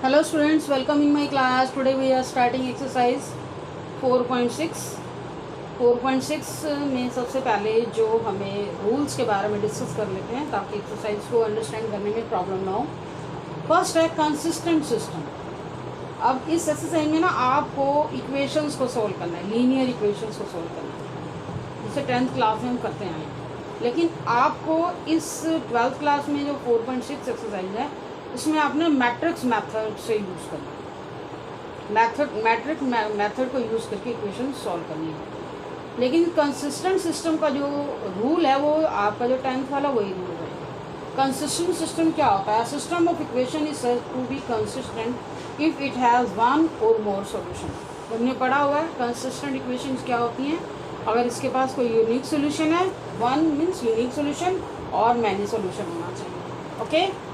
Hello students, welcome in my class. Today we are starting exercise 4.6. 4.6 में सबसे पहले जो हमें रूल्स के बारे में डिस्कस कर लेते हैं ताकि एक्सरसाइज को अंडरस्टैंड करने में प्रॉब्लम ना हो। फर्स्ट है कंसिस्टेंट सिस्टम। अब इस एक्सरसाइज में ना आपको इक्वेशंस को सोल्व करना है, लीनियर इक्वेशंस को सोल्व करना है, जैसे 10th क्लास में हम करते हैं। लेकिन आपको इस 12th क्लास में जो 4.6 एक्सरसाइज है इसमें आपने मैट्रिक्स मेथड से यूज़ करना है, मैट्रिक मेथड को यूज़ करके इक्वेशन सॉल्व करनी है। लेकिन कंसिस्टेंट सिस्टम का जो रूल है वो आपका जो 10th वाला वही रूल है। कंसिस्टेंट सिस्टम क्या होता है? System of equation is said to be consistent if it has one or more solution. हमने पढ़ा हुआ है कंसिस्टेंट इक्वेशन क्या होती हैं। अगर इसके पास कोई यूनिक सोल्यूशन है, वन मीन्स यूनिक सोल्यूशन और मैनी सोल्यूशन होना चाहिए। ओके,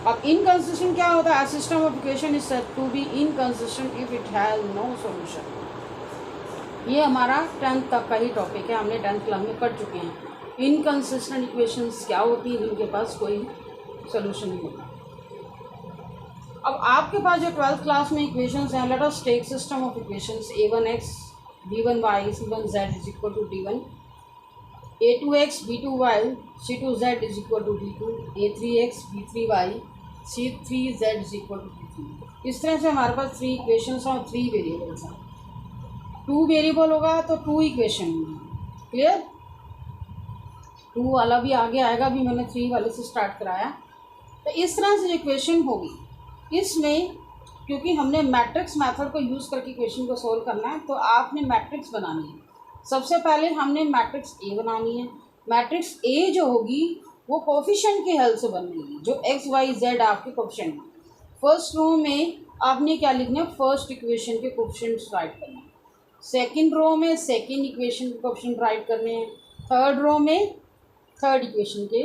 अब इनकंसिस्टेंट क्या होता है? System of equation is said to be inconsistent if it has no solution. ये हमारा 10th तक का ही टॉपिक है, हमने 10th क्लास में पढ़ चुके हैं। इनकंसिस्टेंट इक्वेशंस क्या होती है? जिनके पास कोई सॉल्यूशन नहीं होता। अब आपके पास जो 12th क्लास में इक्वेशंस हैं, let us take system of equations a1x b1y c1z is equal to d1, a2x b2y c2z is equal to d2, a3x b3y c3z is equal to d3। इस तरह से हमारे पास 3 इक्वेशंस और 3 variables हैं। 2 variable होगा तो 2 equation होंगे। Clear? 2 वाला भी आगे आएगा, भी मैंने 3 वाले से स्टार्ट कराया। तो इस तरह से जो इक्वेशन होगी इसमें, क्योंकि हमने मैट्रिक्स मेथड को यूज़ करके इक्वेशन को सोल्व करना है, तो आपने मैट्रिक्स बनानी है। सबसे पहले हमने मैट्रिक्स ए बनानी है। मैट्रिक्स ए जो होगी वो कोफिशिएंट की हेल्प से बनेगी, जो एक्स वाई जेड आपके कोफिशिएंट हैं। फर्स्ट रो में आपने क्या लिखना है? फर्स्ट इक्वेशन के कोफिशिएंट्स राइट करना है। सेकंड रो में सेकंड इक्वेशन के कोफिशिएंट राइट करने हैं। थर्ड रो में थर्ड इक्वेशन के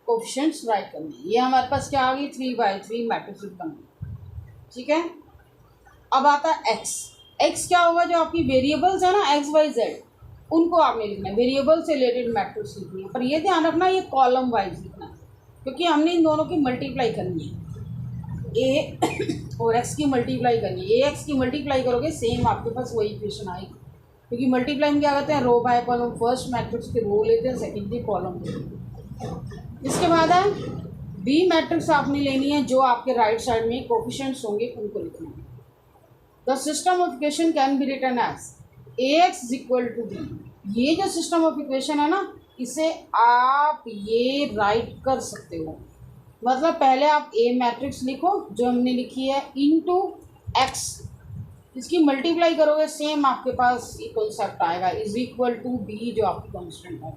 कोफिशिएंट्स राइट करने हैं। ये हमारे पास क्या आ गई? 3/3 मैट्रिक्स बन गई। ठीक है, अब आता है एक्स। एक्स क्या होगा? जो आपकी वेरिएबल्स है ना, एक्स वाई जेड, उनको आपने लिखना है। वेरिएबल से रिलेटेड मैट्रिक्स लिखनी है, पर ये ध्यान रखना ये कॉलम वाइज लिखना है, क्योंकि हमने इन दोनों की मल्टीप्लाई करनी है। ए और एक्स की मल्टीप्लाई करनी है। ए एक्स की मल्टीप्लाई करोगे सेम आपके पास वही इक्वेशन आएगी, क्योंकि मल्टीप्लाई में क्या करते हैं? रो बाय कॉलम। फर्स्ट मैट्रिक्स के रो लेते हैं, सेकेंड की कॉलम लेते हैं। इसके बाद है बी मैट्रिक्स आपने लेनी है, जो आपके राइट साइड में कोफिशिएंट्स होंगे उनको लिखना है। The system of equation can be written as ax is equal to B. ये जो सिस्टम ऑफ इक्वेशन है ना, इसे आप ये राइट कर सकते हो। मतलब पहले आप ए मैट्रिक्स लिखो जो हमने लिखी है, इनटू एक्स, इसकी मल्टीप्लाई करोगे सेम आपके पास ये कॉन्सेप्ट आएगा, इज इक्वल टू बी जो आपकी कॉन्स्टेंट है।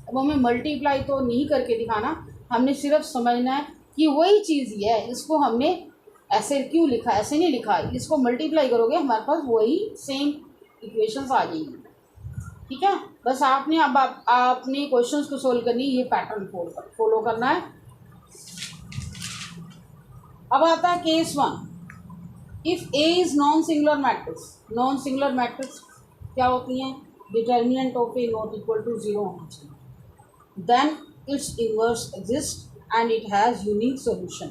अब हमें मल्टीप्लाई तो नहीं करके दिखाना, हमने सिर्फ समझना है कि वही चीज़ ही है। इसको हमने ऐसे क्यों लिखा, ऐसे नहीं लिखा, इसको मल्टीप्लाई करोगे हमारे पास वही सेम इक्वेशंस आ जाएंगी। ठीक है, बस आपने अब आपने क्वेश्चंस को सोल्व करनी, ये पैटर्न फॉलो करना है। अब आता है case 1। If A is non singular matrix. Non singular matrix क्या होती हैं? Determinant of A not equal to 0 होना चाहिए, then its inverse exist and it has unique solution.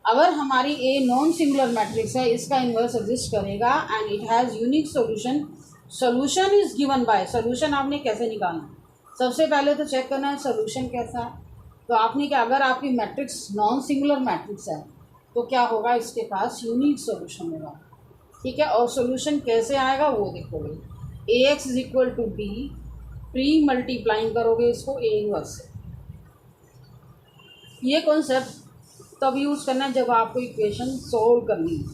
अगर हमारी ए नॉन सिंगुलर मैट्रिक्स है, इसका इन्वर्स एग्जिस्ट करेगा and it has unique solution. Solution is given by, solution आपने कैसे निकालना? सबसे पहले तो चेक करना है सोल्यूशन कैसा है। तो आपने क्या, अगर आपकी मैट्रिक्स नॉन सिंगुलर मैट्रिक्स है तो क्या होगा? इसके पास यूनिक सोल्यूशन होगा। ठीक है, और सोल्यूशन कैसे आएगा वो देखोगे। A X is equal to B, pre multiplying करोगे इसको ए इनवर्स से। ये कॉन्सेप्ट तब यूज़ करना है जब आपको इक्वेशन सोल्व करनी है।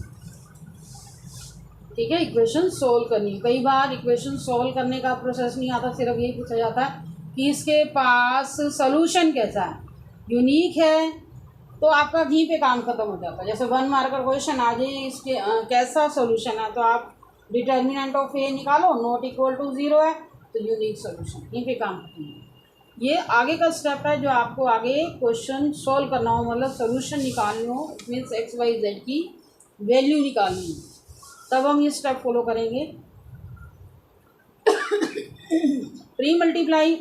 ठीक है, इक्वेशन सोल्व करनी है। कई बार इक्वेशन सोल्व करने का प्रोसेस नहीं आता, सिर्फ यही पूछा जाता है कि इसके पास सोल्यूशन कैसा है, यूनिक है, तो आपका यहीं पे काम खत्म हो जाता है। जैसे 1 मार्क का क्वेश्चन आ जाए, इसके कैसा सोल्यूशन है, तो आप डिटर्मिनेंट ऑफ ए निकालो, नॉट इक्वल टू 0 है तो यूनिक सोल्यूशन, यहीं पे काम खत्म है। ये आगे का स्टेप है जो आपको आगे क्वेश्चन सॉल्व करना हो, मतलब सोल्यूशन निकालनी हो, it means X Y Z की वैल्यू निकालनी हो, तब हम ये स्टेप फॉलो करेंगे। Pre multiply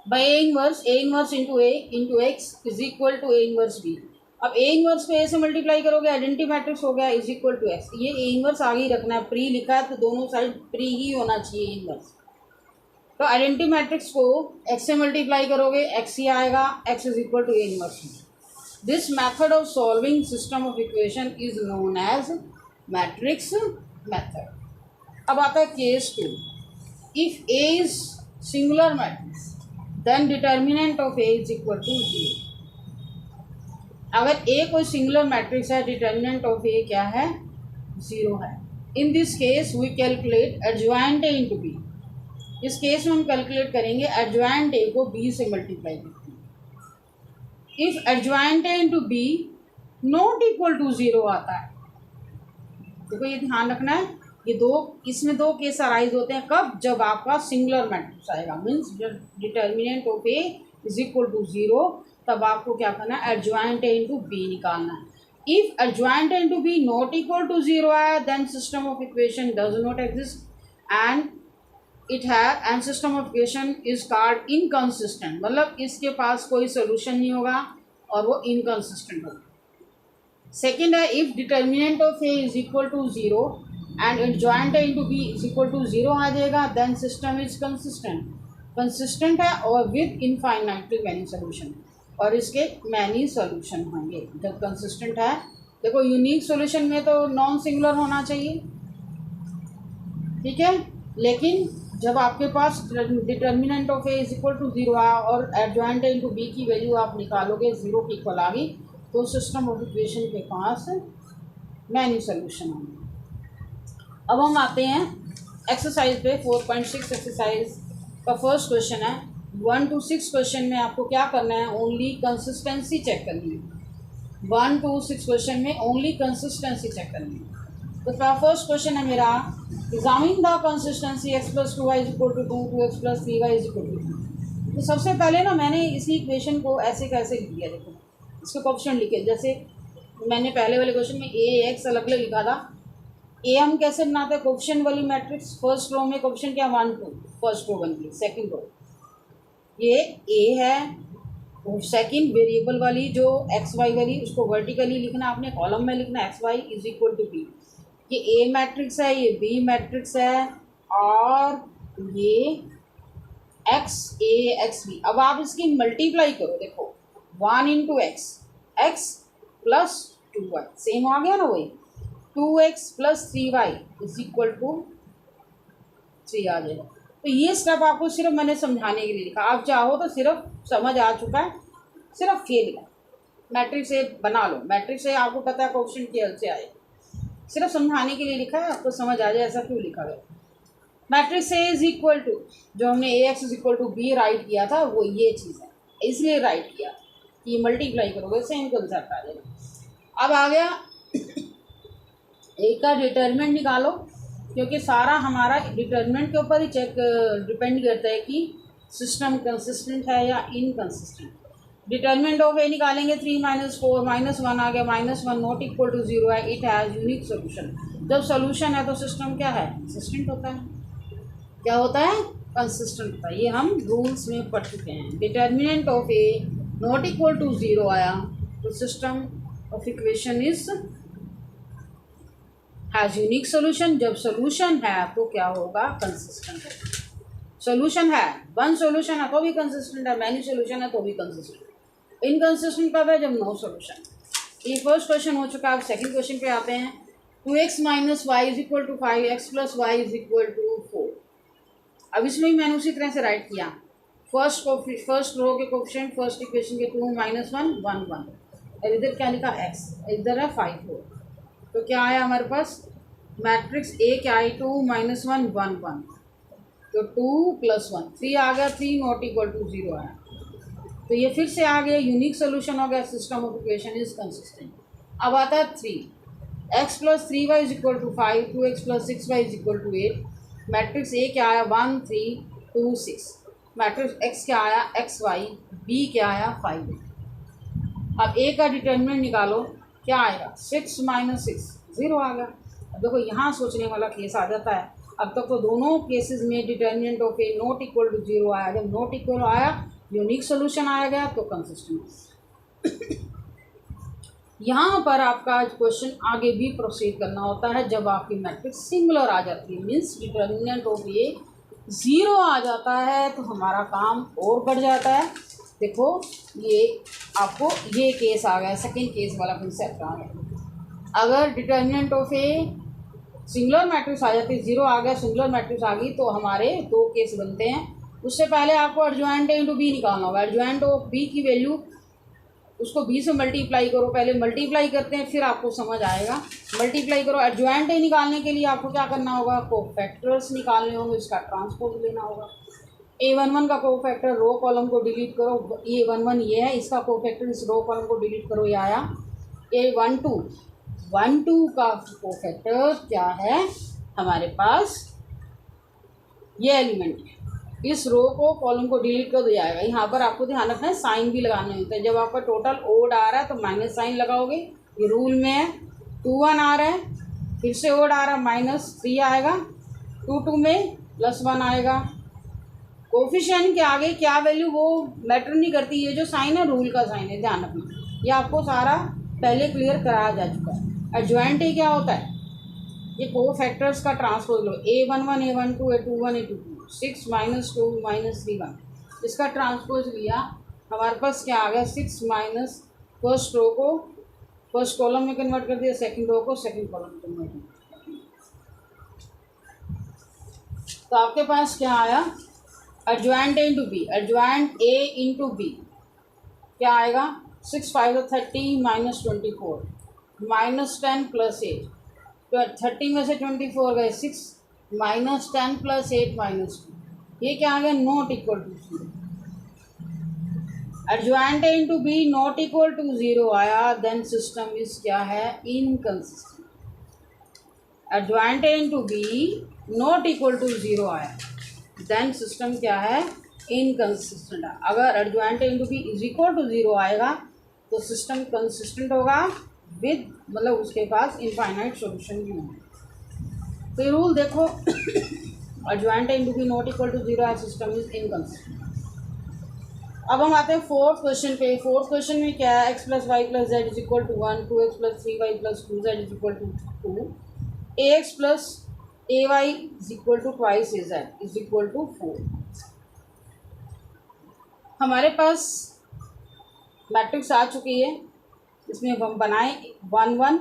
by A inverse into a into x is equal to a inverse b। अब ए इनवर्स को ए से मल्टीप्लाई करोगे, आइडेंटिटी मैट्रिक्स हो गया इज इक्वल टू एक्स। ये ए इनवर्स आगे ही रखना है, प्री लिखा है तो दोनों साइड प्री ही होना चाहिए इनवर्स। तो आइडेंटिटी मैट्रिक्स को एक्स से मल्टीप्लाई करोगे, एक्स ही आएगा, X is equal to A inverse. This method of solving system of equation is known as matrix method. अब आता है case 2। If A is singular matrix then determinant of A is equal to 0। अगर A कोई singular matrix है, determinant of A क्या है, 0 है। In this case we calculate adjoint A into B. इस केस में हम कैलकुलेट करेंगे एडजॉइंट ए को बी से मल्टीप्लाई करते हैं। If adjoint A into B not equal to 0 आता है, देखो ये ध्यान रखना है, ये इसमें दो केस अराइज होते हैं। कब? जब आपका सिंगुलर मैट्रिक्स आएगा, means determinant of A is equal to 0, तब आपको क्या करना है, एडजॉइंट ए इंटू बी निकालना है। If adjoint A into B not equal to 0 आया, then system of equation does not exist and system of equation is called inconsistent. मतलब इसके पास कोई सोल्यूशन नहीं होगा और वो इनकंसिस्टेंट होगा। सेकेंड है, if determinant of A is equal to 0 and adjoint A into B is equal to 0 आ जाएगा, देन सिस्टम इज कंसिस्टेंट है और विद इनफाइनाइटली मैनी सोल्यूशन, और इसके मैनी सोल्यूशन होंगे। जब कंसिस्टेंट है, देखो यूनिक सोल्यूशन में तो नॉन सिंगुलर होना चाहिए, ठीक है, लेकिन जब आपके पास determinant of A is equal to 0 आया और एडजॉइंट ए इंटू बी की वैल्यू आप निकालोगे 0 की इक्वल आ गई, तो सिस्टम ऑफ इक्वेशन के पास मैनी सोल्यूशन होंगे। अब हम आते हैं एक्सरसाइज पे। 4.6 एक्सरसाइज का फर्स्ट क्वेश्चन है। 1 to 6 क्वेश्चन में आपको क्या करना है, ओनली कंसिस्टेंसी चेक करनी है। 1 to 6 क्वेश्चन में ओनली कंसिस्टेंसी चेक करनी है। तो फर्स्ट क्वेश्चन है मेरा, examine the consistency x plus 2y is equal to 2, 2x plus 3y is equal to 2। तो सबसे पहले ना मैंने इसी इक्वेशन को ऐसे कैसे लिख दिया, देखो इसके कोएफिशिएंट लिखे। जैसे मैंने पहले वाले क्वेश्चन में ए एक्स अलग अलग लिखा था। ए हम कैसे बनाते हैं, कोएफिशिएंट वाली मैट्रिक्स, फर्स्ट रो में कोएफिशिएंट क्या 1 2, फर्स्ट रो बन गई। सेकंड रो ये ए है, सेकंड वेरिएबल वाली जो एक्स वाई वाली, उसको वर्टिकली लिखना, आपने कॉलम में लिखना X Y is equal to B. ये ए मैट्रिक्स है, ये बी मैट्रिक्स है, और ये एक्स ए एक्स बी। अब आप इसकी मल्टीप्लाई करो, देखो 1 into x, x plus 2y same आ गया ना, वही 2x plus 3y is equal to 3 आ जाएगा। तो ये स्टेप आपको सिर्फ मैंने समझाने के लिए लिखा, आप चाहो तो सिर्फ समझ आ चुका है, सिर्फ ये लिखा मैट्रिक्स ए बना लो। मैट्रिक्स ए आपको पता है कोएफिशिएंट के एल से आए, सिर्फ समझाने के लिए लिखा है, आपको समझ आ जाए ऐसा क्यों लिखा गया। Matrix A is equal to, जो हमने A X is equal to B right किया था, वो ये चीज़ है, इसलिए राइट किया कि मल्टीप्लाई करोगे सेम कंसेप्ट आ जाएगा। अब आ गया ए का डिटर्मिनेंट निकालो, क्योंकि सारा हमारा डिटर्मिनेंट के ऊपर ही चेक डिपेंड करता है कि सिस्टम कंसिस्टेंट है या इनकंसिस्टेंट। डिटर्मिनेंट ऑफ ए निकालेंगे, 3 - 4 -1 आ गया, -1 नॉट इक्वल टू 0 है, इट हैज़ यूनिक सोल्यूशन। जब सोल्यूशन है तो सिस्टम क्या है, कंसिस्टेंट होता है। क्या होता है, कंसिस्टेंट होता है। ये हम रूल्स में पढ़ चुके हैं। Determinant of A not equal to 0 आया तो system of equation is has unique solution. जब सोल्यूशन है तो क्या होगा, कंसिस्टेंट होगा। सोल्यूशन है, वन सोल्यूशन है तो भी कंसिस्टेंट है, मैनी सोल्यूशन है तो भी कंसिस्टेंट। इनकंसिस्टेंट कब है, जब नो सोल्यूशन। ये फर्स्ट क्वेश्चन हो चुका है। अब सेकंड क्वेश्चन पे आते हैं। 2x - y is equal to 5, x plus Y is equal to 4। अब इसमें भी मैंने उसी तरह से राइट किया। फर्स्ट रो के कोएफिशिएंट, फर्स्ट इक्वेशन के 2 - 1 1 1, और इधर क्या लिखा x, इधर है 5 4। तो क्या आया हमारे पास, मैट्रिक्स ए क्या आई, 2 - 1 1 1, तो 2 + 1 3 आ गया, 3 नॉट इक्वल टू 0 आया। तो ये फिर से आ गया, यूनिक सोल्यूशन हो गया, system of equation is consistent. अब आता है 3, x plus 3y is equal to 5, 2x plus 6y is equal to 8। Matrix A क्या आया, 1 3 2 6। मैट्रिक्स x क्या आया, xy, b क्या आया 5। अब ए का डिटर्मिनेंट निकालो, क्या आएगा, 6 - 6 0 आ गया। अब देखो यहाँ सोचने वाला केस आ जाता है। अब तक तो दोनों केसेस में determinant of A not equal to 0 आया। जब नॉट इक्वल आया, यूनिक सोल्यूशन आया गया तो कंसिस्टेंट। यहाँ पर आपका क्वेश्चन आगे भी प्रोसीड करना होता है जब आपकी मैट्रिक्स सिंगुलर आ जाती है, मीन्स डिटर्मिनेंट ऑफ ये 0 आ जाता है तो हमारा काम और बढ़ जाता है। देखो ये आपको ये केस आ गया, सेकंड केस वाला कंसेप्ट आ गया। अगर determinant of A singular matrix आ जाती है, 0 आ गया, सिंगुलर मैट्रिक्स आ गई, तो हमारे 2 केस बनते हैं। उससे पहले आपको एडजॉइंट ए इंटू बी निकालना होगा। एडजॉइंट ऑफ बी की वैल्यू उसको बी से मल्टीप्लाई करो, पहले मल्टीप्लाई करते हैं फिर आपको समझ आएगा। मल्टीप्लाई करो, एडजॉइंट ए निकालने के लिए आपको क्या करना होगा, कोफैक्टर्स निकालने होंगे, इसका ट्रांसपोज लेना होगा। A11 का कोफैक्टर रो कॉलम को डिलीट करो, A11 ये है, इसका कोफैक्टर इस रो कॉलम को डिलीट करो, ये आया। A12 का कोफैक्टर क्या है हमारे पास, ये एलिमेंट है, इस रो को कॉलम को डिलीट कर दिया जाएगा। यहाँ पर आपको ध्यान रखना है साइन भी लगाने होते हैं। जब आपका टोटल ओड आ रहा है तो माइनस साइन लगाओगे, ये रूल में है। 2 1 आ रहा है, फिर से ओड आ रहा है, -3 आएगा। 2 2 में +1 आएगा। कोफिशिएंट के आगे क्या वैल्यू वो मैटर नहीं करती, ये जो साइन है रूल का साइन है, ध्यान रखना। ये आपको सारा पहले क्लियर कराया जा चुका है। एडजॉइंट ए क्या होता है, ये कोफैक्टर्स का ट्रांसपोज लो, A11 A12 A21 A22 6 -2 -3 1, इसका ट्रांसपोज लिया, हमारे पास क्या आ गया, 6 माइनस फर्स्ट रो को फर्स्ट कॉलम में कन्वर्ट कर दिया, सेकंड रो को सेकंड कॉलम में कन्वर्ट कर दिया। तो आपके पास क्या आया, adjoint A into B, adjoint A into B क्या आएगा, 6 5 30 -24 -10 +8, 30 में से 24 गए 6 -10 +8 -2, ये क्या आ गया, not equal to 0। Adjoint A into B not equal to 0 आया, देन सिस्टम इज क्या है, inconsistent. Adjoint A into B not equal to 0 आया, देन सिस्टम क्या है, इनकंसिस्टेंट है। अगर adjoint A into B is equal to 0 आएगा तो सिस्टम कंसिस्टेंट होगा विद, मतलब उसके पास इनफाइनाइट सॉल्यूशन भी होंगे। तो ये रूल देखो, adjoint A into B not equal to 0 है, सिस्टम इज इनकंसिस्टेंट। अब हम आते हैं फोर्थ क्वेश्चन पे। फोर्थ क्वेश्चन में क्या है, x + y + z = 1, 2x + 3y + 2z = 2, ax + ay = twice az = 4। हमारे पास मैट्रिक्स आ चुकी है, इसमें हम बनाए 1 1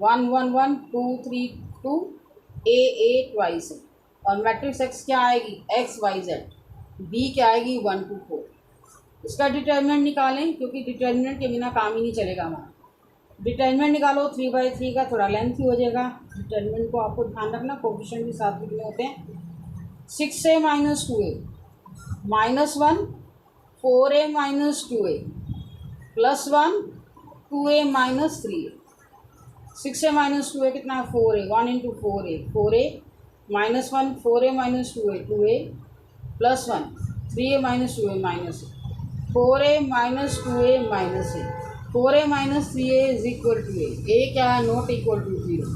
1 1 1 2 3 2 a ट्वाइस, और मैट्रिक्स x क्या आएगी, x y z, b क्या आएगी 1 2 4। इसका डिटर्मिनेंट निकालें, क्योंकि डिटर्मिनेंट के बिना काम ही नहीं चलेगा हमारा। डिटर्मिनेंट निकालो, 3/3 का थोड़ा लेंथी हो जाएगा। डिटर्मिनेंट को आपको ध्यान रखना, कोफिशिएंट भी साथ लिखने होते हैं। 6a - 2a -1 4a - 2a +1 2a - 3a। 6a - 2a कितना है, 4a, 1 × 4a 4a -1 4a - 2a 2a +1 3a - 2a -a 4a - 2a -a 4a - 3a = a क्या है, नॉट इक्वल टू 0।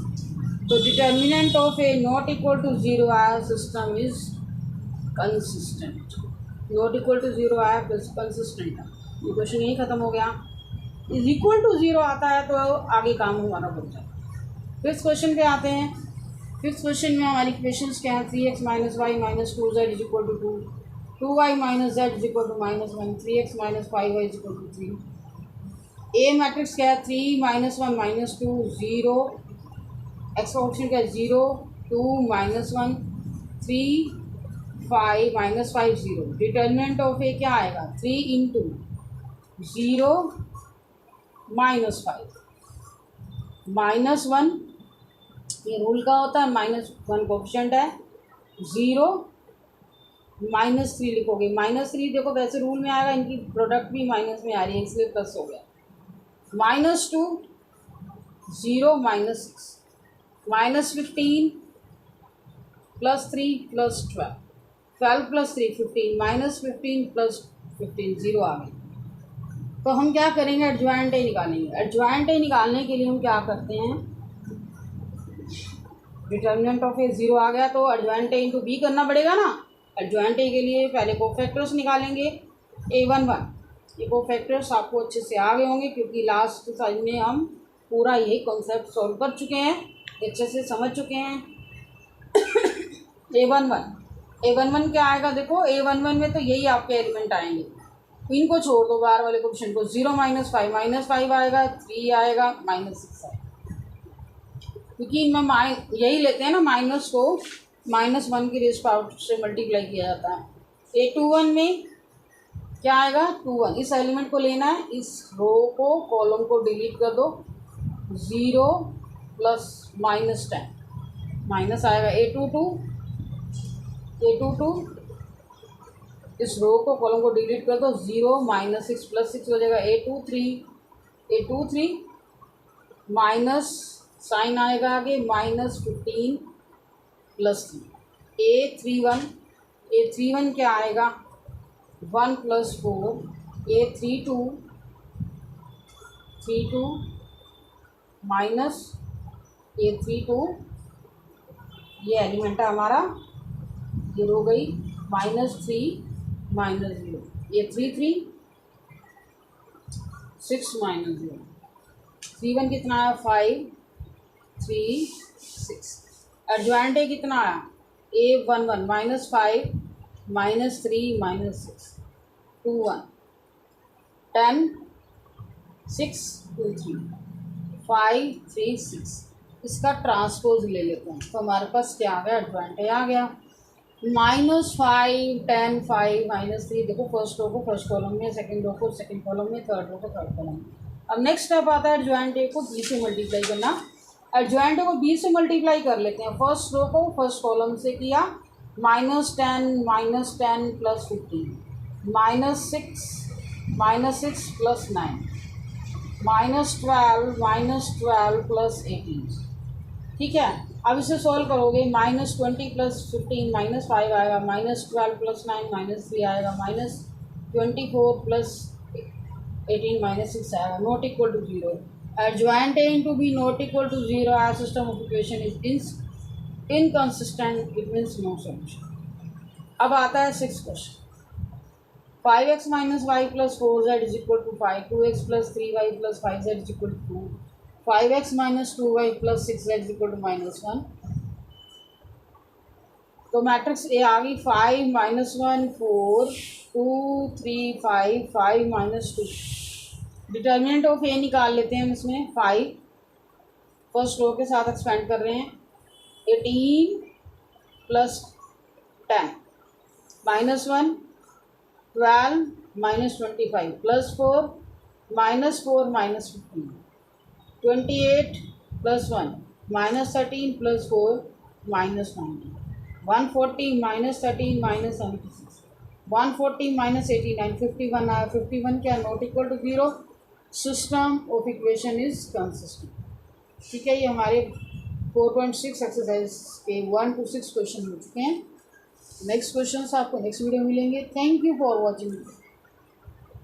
तो determinant of A not equal to 0 आया, system is consistent. Not equal to 0 आया plus consistent है, ये question यही खत्म हो गया। इज इक्वल टू 0 आता है तो आगे काम हमारा बढ़ जाए। फिफ्थ क्वेश्चन पे आते हैं। फिफ्थ क्वेश्चन में हमारी इक्वेशंस क्या है, 3x - y - 2z = 2, 2y - z = -1, 3x - 5y = 3। ए मैट्रिक्स क्या है, 3 -1 -2 0, एक्स का ऑप्शन क्या है, 0 2 -1 3 5 -5 0। डिटर्मिनेंट ऑफ ए क्या आएगा, 3 × 0 -5 -1, ये रूल का होता है, -1 कोफिशिएंट है, 0 -3 लिखोगे। -3 देखो वैसे रूल में आएगा, इनकी प्रोडक्ट भी माइनस में आ रही है इसलिए प्लस हो गया। -2 0 -6 -15 +3 +12 12 + 3 15 -15 + 15 0 आ गई। तो हम क्या करेंगे, एडजॉइंट ए निकालेंगे। एडजॉइंट ए निकालने के लिए हम क्या करते हैं, डिटर्मिनेंट ऑफ ए 0 आ गया तो एडजॉइंट ए इंटू बी करना पड़ेगा ना। एडजॉइंट ए के लिए पहले कोफैक्टर्स निकालेंगे, A11, ये कोफैक्टर्स आपको अच्छे से आ गए होंगे क्योंकि लास्ट साइड में हम पूरा यही कॉन्सेप्ट सॉल्व कर चुके हैं, अच्छे से समझ चुके हैं। A11 क्या आएगा, देखो A11 में तो यही आपके एलिमेंट आएंगे, इनको छोड़ दो बाहर वाले क्वेश्चन को। 0 -5 आएगा, 3 आएगा, -6 आएगा, क्योंकि इनमें यही लेते हैं ना, माइनस को -1 की रेज़ पावर से मल्टीप्लाई किया जाता है। A21 में क्या आएगा, 21। इस एलिमेंट को लेना है, इस रो को कॉलम को डिलीट कर दो, 0 + -10 माइनस आएगा। A22 इस रो को कॉलम को डिलीट कर दो, 0 -6 + 6 हो जाएगा। A23 माइनस साइन आएगा आगे, -15 + 3। A31 क्या आएगा, 1 + 4। A32 माइनस A32 ये एलिमेंट है हमारा, ये हो गई -3 -0। A33 6 -0। 31 कितना आया, 5 3 6। एडजॉइंट ए कितना आया, A11 -5 -3 -6 2 1 10 6 2 3 5 3 6। इसका ट्रांसपोज ले लेते हैं, तो हमारे पास क्या आ गया, एडजॉइंट ए आ गया। -5 10 5 -3, देखो फर्स्ट रो को फर्स्ट कॉलम में, सेकंड रो को सेकंड कॉलम में, थर्ड रो को थर्ड कॉलम में। अब नेक्स्ट स्टेप आता है एडजॉइंट ए को बी से मल्टीप्लाई करना। एडजॉइंट ए को बी से मल्टीप्लाई कर लेते हैं। फर्स्ट रो को फर्स्ट कॉलम से किया, -10 + 15 -6 + 9 -12 + 18। ठीक है, अब इसे सॉल्व करोगे, -20 + 15 -5 आएगा, -12 + 9 -3 आएगा, -24 + 18 -6 आएगा, not equal to 0। Adjoint A into B not equal to 0, are system of equation is inconsistent, it means no solution. अब आता है 6th question. 5x - y + 4z = 5, 2x + 3y + 5z = 2, 5x - 2y + 6z = -1। तो matrix A आ गई, 5 -1 4 2 3 5 5 -2। Determinant of ए निकाल लेते हैं हम इसमें। 5 फर्स्ट रो के साथ एक्सपेंड कर रहे हैं, 18 + 10 -1 12 -25 + 4 -4 -15 28 + 1 -13 + 4 -19 140 -13 -76 140 -89 51 आया। 51 क्या, not equal to 0, system of equation is consistent. ठीक है, ये हमारे 4.6 एक्सरसाइज के 1 to 6 क्वेश्चन हो चुके हैं। नेक्स्ट क्वेश्चन आपको नेक्स्ट वीडियो में मिलेंगे। Thank you for watching.